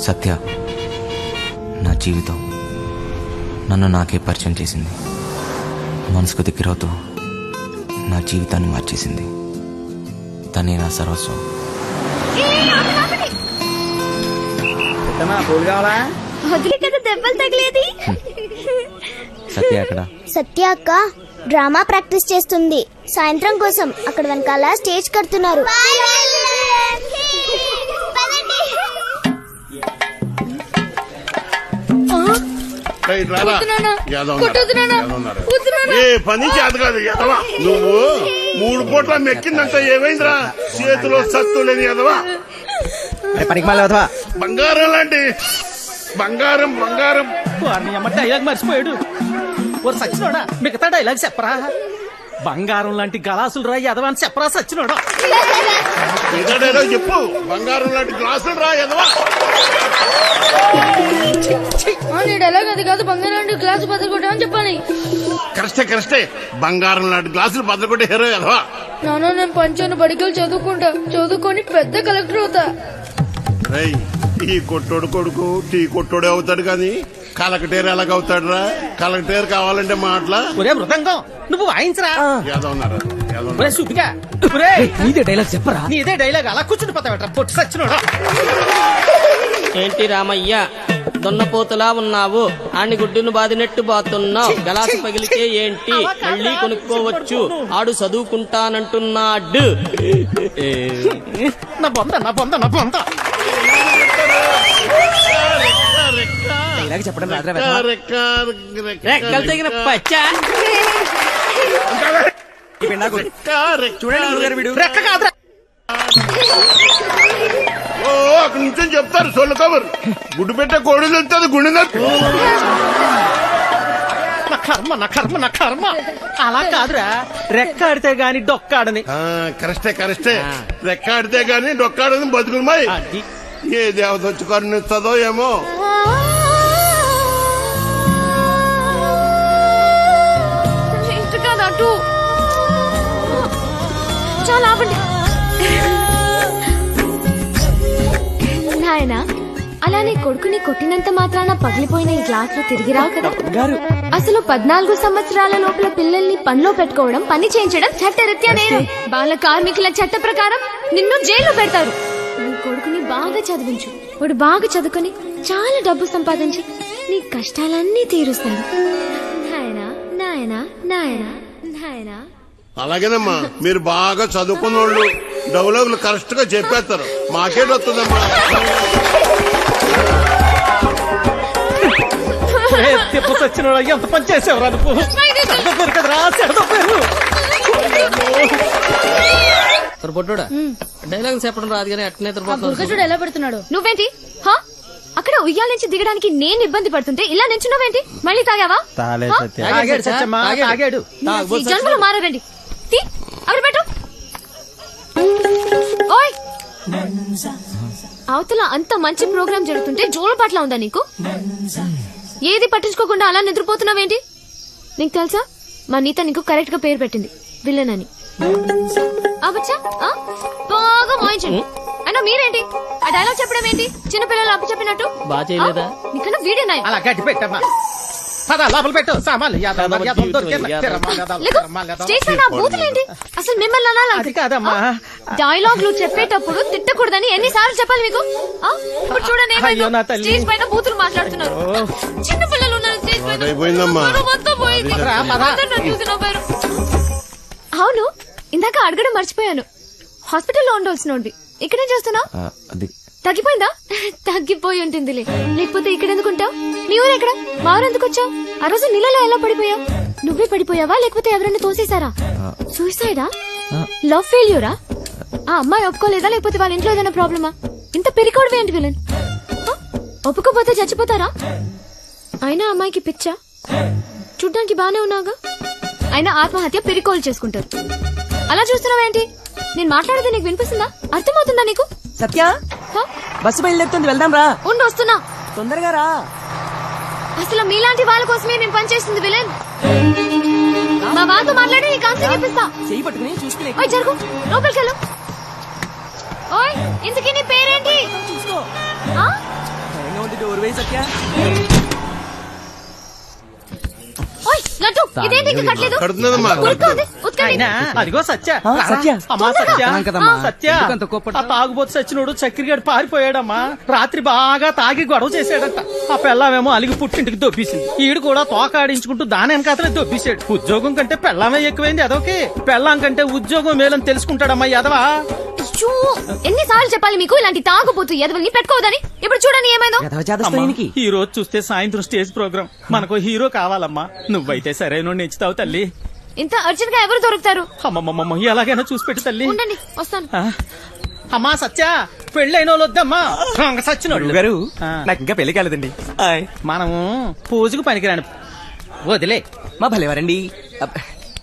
సత్య నా జీవితం నన్ను నాకే పరిచయం చేసింది. మనసుకు దగ్గరవుతూ నా జీవితాన్ని మార్చేసింది. తనే నా సర్వస్వం. వదిలే కదా దెబ్బలు తగిలేది. సత్య అక్కడ. సత్య అక్క డ్రామా ప్రాక్టీస్ చేస్తుంది. సాయంత్రం కోసం అక్కడ వెనకాల స్టేజ్ కడుతున్నారు. ఏ పని చేత కాదు ఎదవా నువ్వు. 3 పూట్ల మెక్కిందంటే ఏమైందిరా? చేతిలో సత్తు లేని ఎదవా. బంగారం లాంటి బంగారం బంగారం. డైలాగ్ మర్చిపోయాడు. ఓరు సచ్చినోడా, మిగతా డైలాగ్ చెప్పరా? బంగారం లాంటి గలాసులు రా ఎదవా అని చెప్పరా సచ్చినోడా? డైలాగ్ చెప్పు. బంగారం లాంటి గ్లాసులు రా ఎదవా. డైలాగ్ అది కాదు. బంగారం లాంటి గ్లాసు బద్దలు చెప్పాలి. కరెక్టే. బంగారం లాంటి గ్లాసులు బద్దలు కొట్టే హీరో ఎదవా. నాన్న నేను పంచాను బడికలు చదువుకుంటా. చదువుకొని పెద్ద కలెక్టర్ అవుతా. ఈ కొట్టోడు కొడుకు టీ కొట్టోడే అవుతాడు కానీ కలెక్టర్ ఎలాగవుతాడు రా? కలెక్టర్ కావాలంటే మాటలా. ఒరే మృదంగం నువ్వు వాయించరా. నీదే డైలాగ్ చెప్పరా. నీదే డైలాగ్ అలా కూర్చుని పోతావట పొట్టు సచ్చినోడా. ఏంటి రామయ్య దున్నపోతులా ఉన్నావు? ఆని గుడ్డును బాదినట్టు బాతున్నావు. గలాసు పగిలితే ఏంటి మళ్ళీ కొనుక్కోవచ్చు. ఆడు చదువుకుంటానంటున్నాడు. నా బొంద చెప్పడం రెక్కలు తగిన పచ్చా. చూడండి రెక్క కాదురా. అక్కడి నుంచి చెప్తారు సొల్లు కబురు. గుడ్డు పెట్టే కోడి తెలుస్తుంది గుండె నొప్పి. నా కర్మ అలా కాదురా. రెక్క ఆడితే గాని డొక్కాడని. కరెక్టే. రెక్క ఆడితే గాని డొక్కాడని బతుకులమాయి. ఏ దేవత వచ్చి కరుణిస్తుందో ఏమో. అటు చాలా ఆపండి. నాయనా అలానే కొడుకుని కొట్టినంత మాత్రాన పగిలిపోయిన ఈ గ్లాసులు తిరిగి రావు కదా. అసలు 14 సంవత్సరాల లోపల పిల్లల్ని పనిలో పెట్టుకోవడం, పని చేయించడం చట్టరీత్యా నేరం. బాల కార్మికుల చట్ట ప్రకారం నిన్ను జైల్లో పెడతారు. నీ కొడుకుని బాగా చదివించు. వాడు బాగా చదువుకొని చాలా డబ్బు సంపాదించి నీ కష్టాలన్నీ తీరుస్తాడు. నాయనా నాయనా నాయనా నాయనా. అలాగేనమ్మా, మీరు బాగా చదువుకున్న వాళ్ళు డైలాగులు కరెక్ట్ గా చెప్పేస్తారు. మాకేటొస్తుందమ్మా. సచ్చినోడా ఎంత పని చేసేవరా నువ్వు. కదరా పొట్టోడా డైలాగ్ చెప్పడం రాదు కానీ అట్నే చూడు ఎలా పెడుతున్నాడు. నువ్వేంటి అక్కడ ఉయ్యాల నుంచి దిగడానికి నేను ఇబ్బంది పడుతుంటే ఇలా నించున్నావేంటి? మళ్ళీ తాగావా? జన్మలు మారండి. అక్కడ పెట్టు. ఓయ్ అవతల అంత మంచి ప్రోగ్రామ్ జరుగుతుంటే జోలపాట్లా ఉందా నీకు? ఏది పట్టించుకోకుండా అలా నిద్రపోతున్నావేంటి? నీకు తెలుసా మా నీత నీకు కరెక్ట్ గా పేరు పెట్టింది విలన్ అని. అవచ్చా బాగా మోయించండి. అయినా మీరేంటి ఆ డైలాగ్ చెప్పడం ఏంటి? చిన్నపిల్లలు అప్పు చెప్పినట్టు బాగా చేయలేదా? నీకన్నా వీడియో నాయ. అలా గట్టి పెట్టమ్మా. లోపల పెట్టు సామాన్లు. అసలు మిమ్మల్ని అనాలి కాదమ్మా. డైలాగ్లు చెప్పేటప్పుడు తిట్టకూడదని ఎన్నిసార్లు చెప్పాలి మీకు? ఇప్పుడు చూడండి స్టేజ్ పైన బూతులు మాట్లాడుతున్నారు. చిన్న పిల్లలు ఉన్నారు స్టేజ్ పైన. అవును ఇందాక అడగడం మర్చిపోయాను. హాస్పిటల్లో ఉండవలసినోడి ఇక్కడేం చేస్తున్నావు? తగ్గిపోయిందా? తగ్గిపోయి ఉంటుందిలే. లేకపోతే ఇక్కడ ఎందుకుంటావు? నీ ఊరు ఎక్కడ? మా ఊరు ఎందుకు వచ్చావు? ఆ రోజు నీళ్ళలో ఎలా పడిపోయావు? నువ్వే పడిపోయావా లేకపోతే ఎవరైనా తోసేశారా? సూసైడా? లవ్ ఫెయిల్యూరా? ఆ అమ్మాయి ఒప్పుకోలేదా లేకపోతే వాళ్ళ ఇంట్లో ఏదైనా ప్రాబ్లమా? ఇంత పెరికోవడం ఏంటి విలన్? ఒప్పుకోపోతే చచ్చిపోతారా? అయినా అమ్మాయికి పిచ్చా? చూడ్డానికి బానే ఉన్నాగా. అయినా ఆత్మహత్య పెరికోలు చేసుకుంటారు. అలా చూస్తున్నావేంటి? నేను మాట్లాడేది నీకు వినిపిస్తుందా? అర్థమవుతుందా నీకు? సత్య బస్సు బయలుదేరుతుంది, వెళ్దాం రా. ఉండి వస్తున్నా. తొందరగా రా. అసలు మీలాంటి వాళ్ళ కోసమే నేను పనిచేస్తుంది విలన్. మా వాళ్ళతో మాట్లాడి నీకు ఆన్సర్ చెప్పిస్తా. చెయ్యి పట్టుకుని చూసుకునే. ఓయ్ జరుగు, లోపలికి వెళ్ళు. ఓయ్ ఇంతకీ నీ పేరేంటి? చూసుకో. సిద్ధంగా ఉంది డోర్ వేయి సత్య. ఓయ్ లడ్డు ఇదేంటి ఇంకా కట్టలేదు కడుతున్నదమ్మా ఉరుకుతోంది, ఉతకండి. అయినా అదిగో సత్య సత్య. అమ్మా సత్య కదమ్మా. సత్య ఎందుకంత కోపడ్డావ్? ఆ తాగుబోతు సచ్చినోడు చక్రిగాడు పారిపోయాడమ్మా. రాత్రి బాగా తాగి గొడవ చేశాడంట. ఆ పెళ్ళామేమో అలిగి పుట్టింటికి దొబ్బేసింది. ఈడు కూడా తోకాడించుకుంటూ దాని వెనకాతలే దొబ్బేశాడు. ఉద్యోగం కంటే పెళ్ళామే ఎక్కువైంది అదొకే. పెళ్ళాం కంటే ఉద్యోగం మేలని తెలుసుకుంటాడమ్మా ఎదవా. అయ్యో, ఎన్నిసార్లు చెప్పాలి మీకు ఇలాంటి తాగుపోతూ ఎదవల్ని పెట్టుకోవద్దని. ఇప్పుడు చూడండి ఏమైందో. ఎదవ చేదస్తా ఈయనకి. ఈ రోజు చూస్తే సాయంత్రం స్టేజ్ ప్రోగ్రామ్. మనకు హీరో కావాలమ్మా. నువ్వైతే సరైన ఎంచుతావు తల్లి. ఇంత అర్జెంట్ గా ఎవరు దొరుకుతారు? అమ్మమ్మమ్మ ఎలాగైనా చూసి పెట్టు తల్లి. ఉండండి వస్తాను. ఆ? అమ్మా సత్య పెళ్ళైన వాళ్ళు వద్దమ్మా. రంగ సచ్చినోళ్ళు గారు ఆ. నాకు ఇంకా పెళ్లి కాలేదండి. మనము పూజకు పనికిరాని వదిలే. మా భలేవారండి. అబ్బ,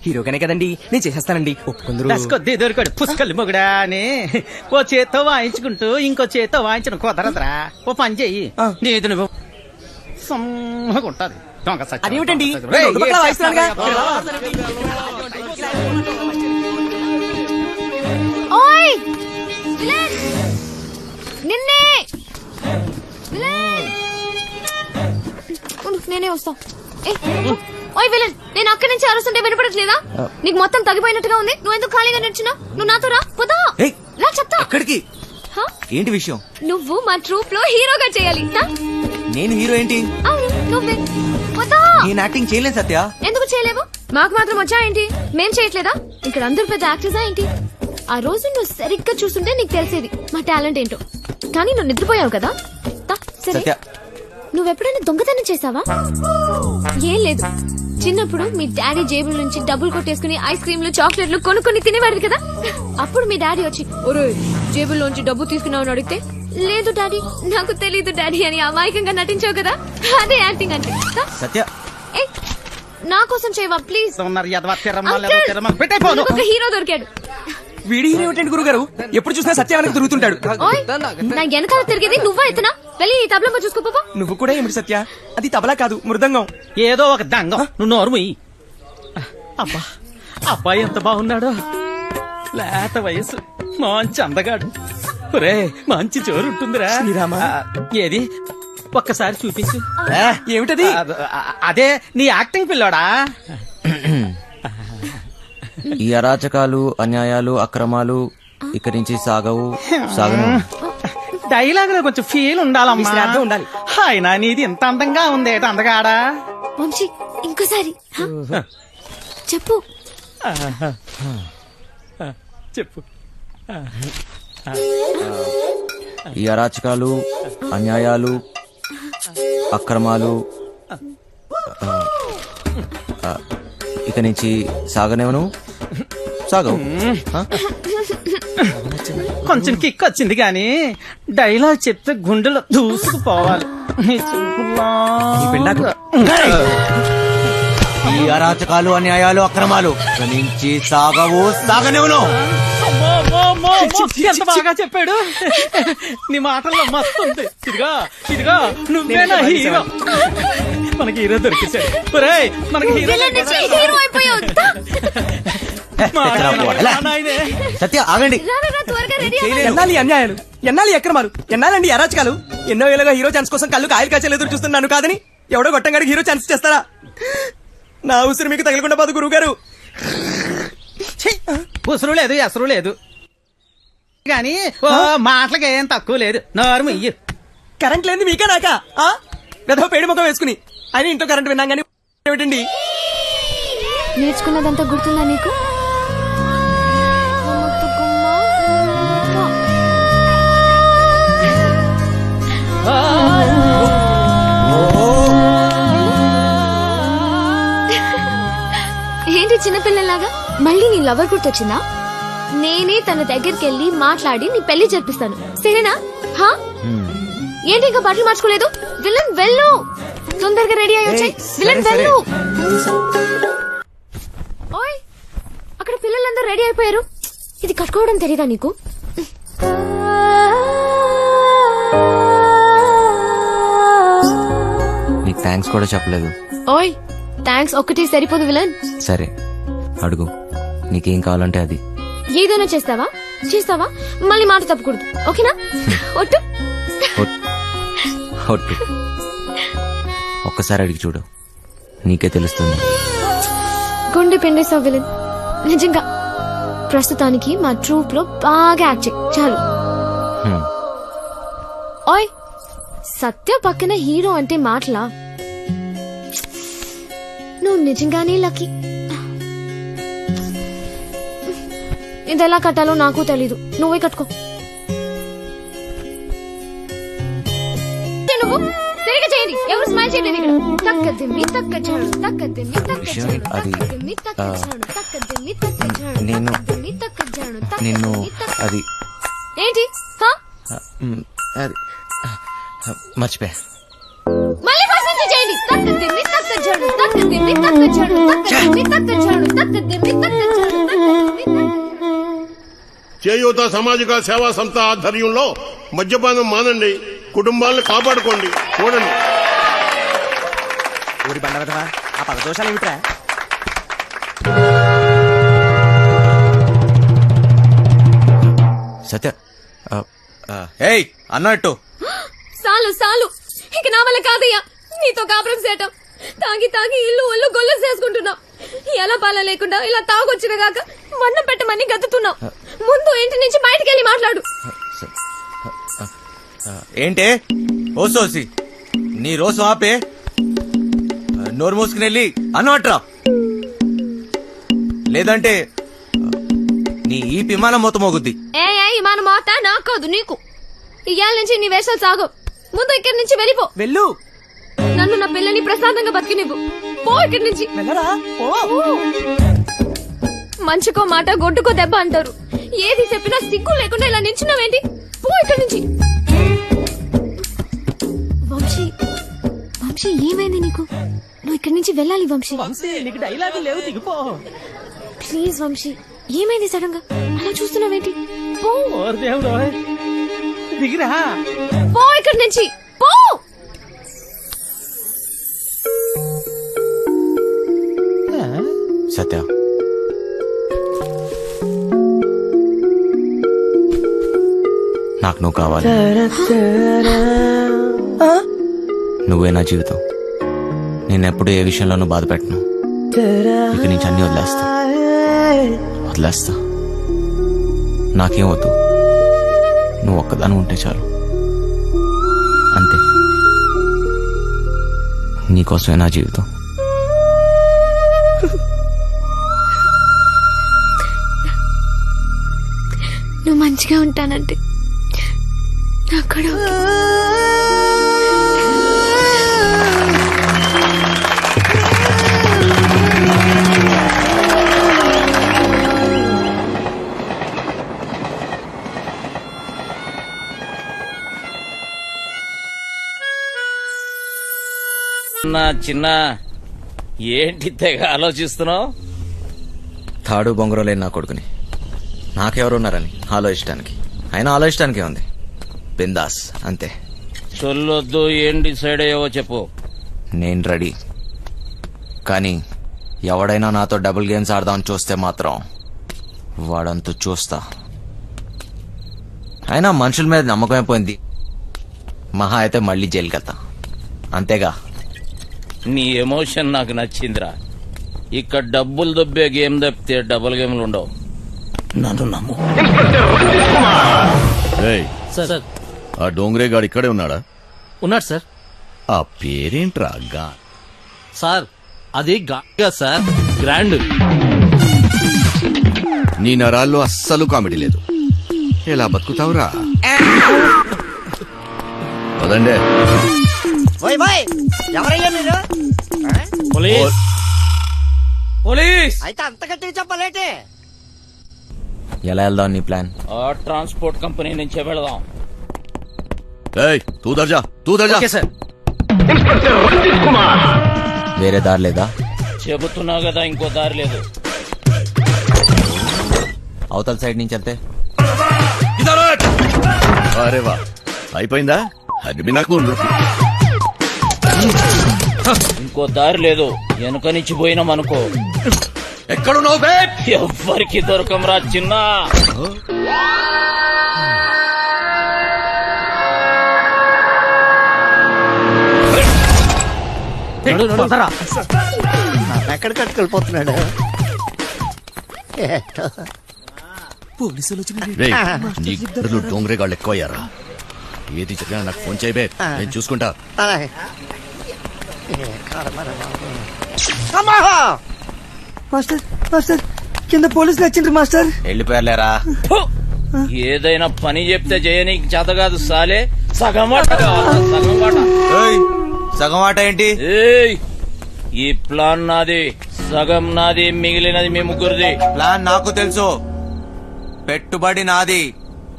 హీరోగానే కదండి, నేను చేసేస్తానండి. ఒప్పుకుందరు. దశకొద్ది దొరికాడు పుష్కలు మొగుడా అని ఓ చేత్తో వాయించుకుంటూ ఇంకో చేత్తో వాయించిన కుదరదురా. ఓ పని చెయ్యి, ఆ. నీది నువ్వు సమ్మగా ఉంటది. దొంగ సచ్చినోడు. అదేమిటండి? రేయ్, రెండు పక్కలా వాయిస్తున్నానుగా. ఓయ్ విలన్! నిన్నే విలన్! ఉండు, నేనే వస్తా. ఏ, ఓయ్ విలన్, నేను అక్కడి నుంచి అరుస్తుంటే వినపడట్లేదా? నీకు మొత్తం తగ్గిపోయినట్టుగా ఉంది. నువ్వు ఎందుకు ఖాళీగా నిల్చున్నావు? నువ్వు నాతో రా. పోదా ఏయ్, రా చెప్తా. ఎక్కడికి? హ? ఏంటి విషయం? నువ్వు మా ట్రూప్ లో హీరోగా చేయాలి. హ? నేను హీరో ఏంటి? అవును నువ్వే. పోదా. నేను యాక్టింగ్ చేయలేను సత్య. ఎందుకు చేయలేవు? మాకు మాత్రం వచ్చా ఏంటి? మేం చేయట్లేదా? ఇక్కడ అందరూ పెద్ద యాక్టర్సా ఏంటి? ఆ రోజు నువ్వు సరిగ్గా చూస్తుంటే నీకు తెలిసేది మా టాలెంట్ ఏంటో. కానీ నువ్వు నిద్రపోయావు కదా. తా, సరే. సత్య, నువ్వెప్పుడైనా దొంగతనం చేసావా? ఏం లేదు. చిన్నప్పుడు మీ డాడీ జేబుల నుంచి డబ్బులు కొట్టేసుకుని ఐస్ క్రీమ్లు చాక్లెట్లు కొనుక్కొని తినేవాడు కదా. అప్పుడు మీ డాడీ వచ్చి ఒరే జేబుల్లోంచి డబ్బు తీసుకున్నావు అని అడిగితే లేదు డాడీ నాకు తెలీదు డాడీ అని అమాయకంగా నటించావు కదా. అదే యాక్టింగ్ అంటే. తా. సత్య, ఏయ్, నా కోసం చేయవా ప్లీజ్. ఉన్నారు ఎదవ తిరమ్మ లేదో అంకుల్, తిరమ్మ. పెట్టేయ్ నాకు ఒక హీరో దొరికాడు. వీడి హీరో ఏమిటండి గురుగారు? ఎప్పుడు చూసినా సత్యానికి తిరుగుతుంటాడు. ఓయ్, నా వెనకాల తిరిగేది నువ్వా ఎత్తనా? వెళ్ళి ఈ తబలమ్మ చూసుకోపో. నువ్వు కూడా ఏమిటి సత్య? అది తబలా కాదు, మృదంగం. ఏదో ఒక దంగం. నువ్వు నోరు ముయ్యి. అబ్బా అబ్బాయి ఎంత బాగున్నాడో. లేత వయసు, మంచి అందగాడు. ఒరే మంచి జోరు ఉంటుందిరా. శ్రీరామ. ఏది ఒక్కసారి చూపించు. ఏమిటది? అదే నీ యాక్టింగ్ పిల్లోడా. ఈ అరాచకాలు, అన్యాయాలు, అక్రమాలు ఇక్కడి నుంచి సాగను. డైలాగ్ లో కొంచెం ఫీల్ ఉండాలమ్మా. శ్రద్ధ ఉండాలి. అయినా నీది ఇంత అందంగా ఉంది అందగాడా. వంశీ ఇంకోసారి హ? చెప్పు. చెప్పు. ఈ అరాచకాలు, అన్యాయాలు, అక్రమాలు ఇక నుంచి సాగనేవను. సాగవు. కొంచెం కిక్ వచ్చింది కానీ డైలాగ్ చెప్తే గుండెలో దూసుకుపోవాలి. నీ చూపులా. ఈ పిండాకు. ఈ అరాచకాలు, అన్యాయాలు, అక్రమాలు ఇక నుంచి సాగనేవను. అమ్మో, అమ్మో, అమ్మో, అమ్మో. ఎంత బాగా చెప్పాడు. నీ మాటల్లో మస్తుంది. ఇదిగా నువ్వేనా హీరో. మనకి హీరో దొరికేశాడు. ఒరేయ్, మనకి హీరో విలన్ నుంచి హీరో అయిపోయావు. తా. నాయనే. సత్య ఆగండి. రా, రా, రా, త్వరగా రెడీ అవ్వు. ఎన్నాలి అన్యాయాలు, ఎన్నాలి అక్రమాలు, ఎన్నాలండి అరాచకాలు. ఎన్నో ఏళ్ళగా హీరో ఛాన్స్ కోసం కళ్ళు కాయలు కాచేలు ఎదురు చూస్తున్నాను కాదని ఎవడో గొట్టంగాడికి హీరో ఛాన్స్ చేస్తారా? నా ఉసిరి మీకు తగలకుండా పోదు గురువు గారు. ఉసురు లేదు ఎసరు లేదు గాని ఓ మాటలకి ఏం తక్కువ లేదు. నోరు ముయ్యి. కరెంట్ లేని మీకే నాకా? గదో పేడి ముఖం వేసుకుని ఆయన ఇంట్లో కరెంట్ విన్నాం కానీ ఏమిటండి? నేర్చుకున్నదంతా గుర్తుందా నీకు? ఏంటి చిన్నపిల్లలాగా మళ్ళీ నీ లవర్ గుర్తొచ్చిందా? నేనే తన దగ్గరికి వెళ్ళి మాట్లాడి నీ పెళ్లి జరిపిస్తాను, సరేనా? హా? ఏంటి ఇంకా బట్టలు మార్చుకోలేదు? విలన్ వెళ్ళు, తొందరగా రెడీ అయ్యి వచ్చాయి. విలన్ వెళ్ళు. ఓయ్, అక్కడ పిల్లలందరూ రెడీ అయిపోయారు. ఇది కట్టుకోవడం తెలీదా నీకు? నీకు థ్యాంక్స్ కూడా చెప్పలేదు. ఓయ్, థ్యాంక్స్ ఒక్కటి సరిపోదు విలన్. సరే అడుగు, నీకేం కావాలంటే అది. ఏదైనా చేస్తావా? మళ్ళీ మాట తప్పకూడదు, ఓకేనా? ఒట్టు. ఒట్టు. ఒక్కసారి అడిగి చూడు, నీకే తెలుస్తుంది. గుండె పిండేసావు విలన్. నిజంగా ప్రస్తుతానికి మా ట్రూప్ లో బాగా యాక్ట్ చేయి చాలు. హ్మ్. ఓయ్ సత్య పక్కన హీరో అంటే మాటలా? నువ్వు నిజంగానే లక్కీ. ఇది ఎలా కట్టాలో నాకు తెలీదు, నువ్వే కట్టుకో. నువ్వు సరిగా చేయండి, ఎవరు స్మైల్ చేయలేదు ఇక్కడ. తక్కదిమ్మి తక్కచాడు, తక్కదిమ్మి తక్కచాడు, తక్కదిమ్మి తక్కచాడు, తక్కదిమ్మి తక్కచాడు, నేను- తక్కదిమ్మి తక్కచాడు, నిన్ను తక్కదిమ్మి తక్కచాడు. అది ఏంటి హా? అది మర్చిపోయా. మళ్ళీ ఫస్ట్ నుంచి చేయండి. తక్కదిమ్మి తక్కచాడు, తక్కదిమ్మి తక్కచాడు, తక్కదిమ్మి తక్కచాడు, తక్కదిమ్మి తక్కచాడు, తక్కదిమ్మి తక్కచాడు. చేయూత సామాజిక సేవా సంస్థ ఆధ్వర్యంలో మద్యపానం మానండి, కుటుంబాలను కాపాడుకోండి. చూడండి, ఊరి బండవదవా ఆ పదదోషాలు ఏమిట్రా? సత్య ఏయ్ అన్నట్టు సాలు సాలు, ఇక నా వల్ల కాదయ్యా నీతో కాపురం చేయటం. తాగి తాగి ఇల్లు ఒళ్ళు గొల్ల చేసుకుంటున్నావు. ఎలా పాల లేకుండా ఇలా తాగొచ్చిన గాక వన్నం పెట్టమని గతుతున్నావు. ముందు ఇంటి నుంచి బయటికి వెళ్ళి మాట్లాడు. ఏంటే ఓ సోసి, నీ రోజు ఆపే, నోరు మూసుకుని వెళ్ళి అన్నట్రా, లేదంటే నీ ఈ విమానం మొత్తం మోగుద్ది. ఏ మన మాట నాకు కాదు నీకు. ఇయ్యాల నుంచి నీ వేషాలు సాగు. ముందు ఇక్కడి నుంచి వెళ్ళిపో. వెళ్ళు, నన్ను నా పిల్లని ప్రశాంతంగా బతికినివ్వు. పో ఇక్కడి నుంచి. వెళ్ళరా ఓ. మంచుకో మాట గొడ్డుకో దెబ్బ అంటారు. ఏది చెప్పినా సిగ్గు లేకుండా ఇలా నించున్నావేంటి? పో ఇక్కడి నుంచి. వంశీ వంశీ ఏమైంది నీకు? నువ్వు ఇక్కడి నుంచి వెళ్ళాలి వంశీ. వంశీ నీకు డైలాగు లేవు, దిగిపో. ప్లీజ్ వంశీ, ఏమైంది సడన్ గా అలా చూస్తున్నావేంటి? పో ఓర్ దేవుడు, దిగిరా. పో ఇక్కడి నుంచి పో. సత్య నాకు నువ్వు కావాలి. నువ్వే నా జీవితం. నేనెప్పుడు ఏ విషయంలోనూ బాధ పెట్టను. ఇక నుంచి అన్ని వదిలేస్తా. నాకేం వద్దు, నువ్వు ఒక్కదాని ఉంటే చాలు. అంతే, నీకోసమే నా జీవితం. నువ్వు మంచిగా ఉంటానంటే నాకు కూడా ఓకే. చిన్న ఏంటి తెగ ఆలోచిస్తున్నావు? తాడు బొంగరం లేని నా కొడుకుని నాకెవరున్నారని ఆలోచించడానికి. అయినా ఆలోచించడానికే ఉంది. బిందాస్ అంతే. చొల్లొద్దు, ఏం డిసైడ్ అయ్యావో చెప్పు. నేను రెడీ. కానీ ఎవడైనా నాతో డబుల్ గేమ్స్ ఆడదామని చూస్తే మాత్రం వాడంతూ చూస్తా. అయినా మనుషుల మీద నమ్మకం అయిపోయింది. మహా అయితే మళ్ళీ జైలుకి వెళ్తా, అంతేగా. నీ ఎమోషన్ నాకు నచ్చిందిరా. ఇక్కడ డబ్బులు దొబ్బే గేమ్ తప్పితే డబుల్ గేమ్లు ఉండవు. నన్ను నమ్ము. ఏయ్, సార్ ఆ డోంగ్రే గాడు ఇక్కడే ఉన్నాడా? ఉన్నాడు సార్. ఆ పేరేంట్రా? సార్ అది గా సార్, గ్రాండ్. నీ నరాల్లో అస్సలు కామెడీ లేదు. ఎలా బతుకుతావురా? పదండే. ఎవరయ్యా మీరు? పోలీస్ పోలీస్ అయితే అంత గట్టిగా చెప్పలేటే. ఎలా వెళ్దాం నీ ప్లాన్? ఆ ట్రాన్స్పోర్ట్ కంపెనీ నుంచే వెళదాం. ఏయ్, తూ దర్జా. Okay sir. వేరే దారి లేదా? చెబుతున్నా కదా, ఇంకో దారి లేదు. అవతల సైడ్ నుంచి వెళ్తే అరే వా, అయిపోయిందా? అది నాకు ఇంకో దారి లేదు. వెనుక నుంచి పోయినాం అనుకో, ఎక్కడున్నావు బే? ఎవ్వరికి దొరకంరా చిన్న. పదరా. ఎక్కడ కట్టుకెళ్ళిపోతున్నాడు పోలీసులు వచ్చిన నీ గుర్రెలు డోంగరేగాళ్ళు ఎక్కువయ్యారా ఏది జరిగినా నాకు ఫోన్ చేయబే నేను చూసుకుంటా మాస్టర్ మాస్టర్ కింద పోలీసులు వచ్చిండ్రు మాస్టర్. వెళ్ళిపోయారులేరా. ఫు! ఏదైనా పని చెప్తే చేయనీకి చేత కాదు సాలే. సగం మాట కావాలా? సగం మాట. ఏయ్, సగం ఆట ఏంటి? ఏయ్, ఈ ప్లాన్ నాది, సగం నాది, మిగిలినది మీ ముగ్గురిది. ప్లాన్ నాకు తెలుసు. పెట్టుబడి నాది,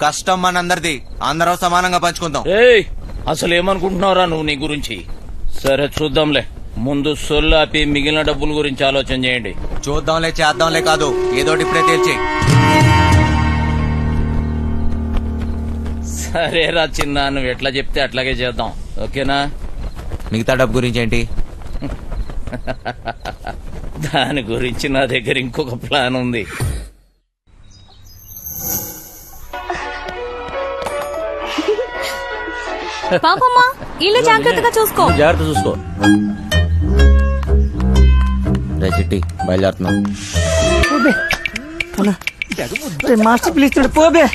కష్టం మనందరిది. అందరం సమానంగా పంచుకుందాం. ఏయ్, అసలు ఏమనుకుంటున్నావురా నువ్వు నీ గురించి? సరే చూద్దాంలే, ముందు సొల్లు ఆపి మిగిలిన డబ్బుల గురించి ఆలోచన చేయండి. చూద్దాంలే చేద్దాంలే కాదు, ఏదోటి ఇప్పుడే తేల్చి. సరేరా చిన్న, నువ్వు ఎట్లా చెప్తే అట్లాగే చేద్దాం, ఓకేనా? మిగతా డబ్బు గురించి ఏంటి? దాని గురించి నా దగ్గర ఇంకొక ప్లాన్ ఉంది. పాపమ్మా, ఇల్లు జాగ్రత్తగా చూసుకో. జాగ్రత్త చూసుకో. రే చిట్టి, బయలుదేరుతున్నాం. మాస్టర్ పిలుస్తున్నాడు పోబే.